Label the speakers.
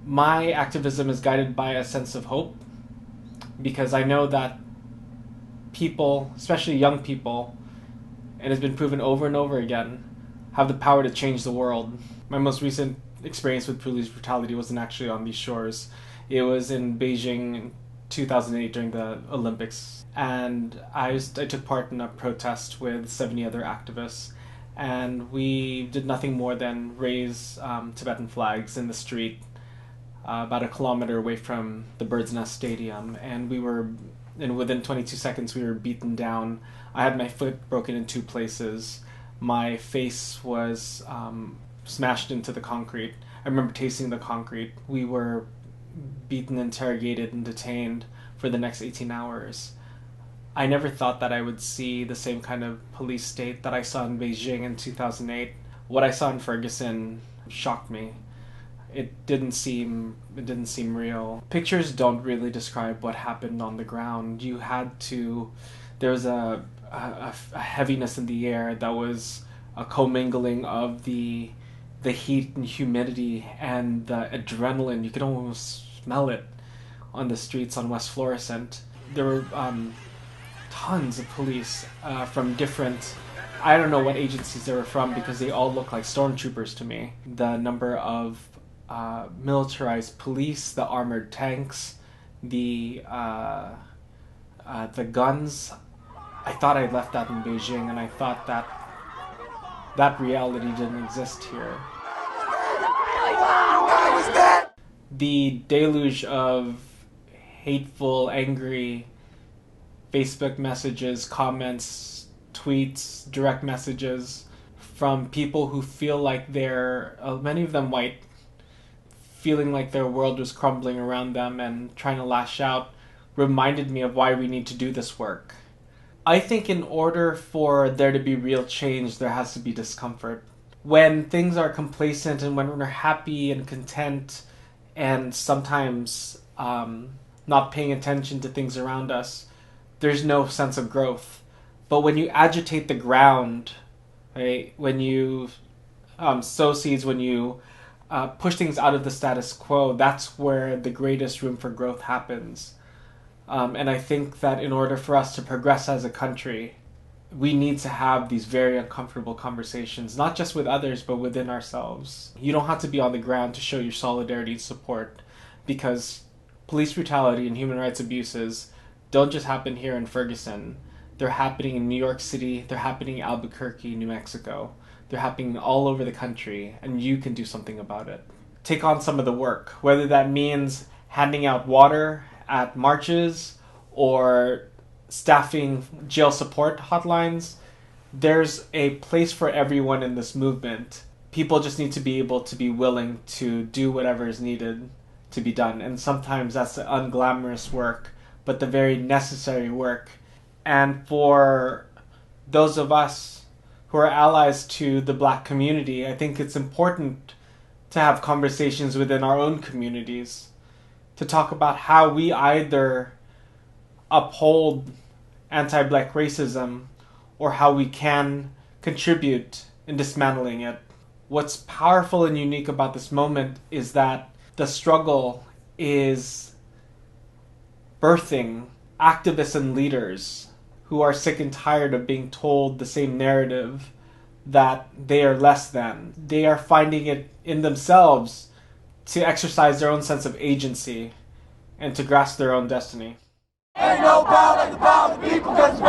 Speaker 1: My activism is guided by a sense of hope because I know that people, especially young people, and it's been proven over and over again, have the power to change the world. My most recent experience with police brutality wasn't actually on these shores. It was in Beijing in 2008 during the Olympics. And I took part in a protest with 70 other activists. And we did nothing more than raise Tibetan flags in the street about a kilometer away from the Bird's Nest Stadium. And within 22 seconds, we were beaten down. I had my foot broken in two places. My face was smashed into the concrete. I remember tasting the concrete. We were beaten, interrogated, and detained for the next 18 hours. I never thought that I would see the same kind of police state that I saw in Beijing in 2008. What I saw in Ferguson shocked me. It didn't seem real. Pictures don't really describe what happened on the ground. There was a heaviness in the air that was a commingling of the heat and humidity and the adrenaline. You could almost smell it on the streets on West Florissant. There were tons of police from different, I don't know what agencies they were from because they all look like stormtroopers to me. The number of militarized police, the armored tanks, the guns. I thought I'd left that in Beijing, and I thought that reality didn't exist here. The deluge of hateful, angry Facebook messages, comments, tweets, direct messages from people who feel like they're, many of them white, feeling like their world was crumbling around them and trying to lash out, reminded me of why we need to do this work. I think in order for there to be real change, there has to be discomfort. When things are complacent and when we're happy and content and sometimes not paying attention to things around us, there's no sense of growth. But when you agitate the ground, right, when you sow seeds, when you push things out of the status quo, that's where the greatest room for growth happens. And I think that in order for us to progress as a country, we need to have these very uncomfortable conversations, not just with others, but within ourselves. You don't have to be on the ground to show your solidarity and support, because police brutality and human rights abuses don't just happen here in Ferguson. They're happening in New York City, they're happening in Albuquerque, New Mexico. They're happening all over the country, and you can do something about it. Take on some of the work, whether that means handing out water at marches or staffing jail support hotlines. There's a place for everyone in this movement. People just need to be able to be willing to do whatever is needed to be done. And sometimes that's the unglamorous work, but the very necessary work. And for those of us who are allies to the Black community, I think it's important to have conversations within our own communities to talk about how we either uphold anti-Black racism or how we can contribute in dismantling it. What's powerful and unique about this moment is that the struggle is birthing activists and leaders who are sick and tired of being told the same narrative that they are less than. They are finding it in themselves to exercise their own sense of agency and to grasp their own destiny. Ain't no power like the power of the people, 'cause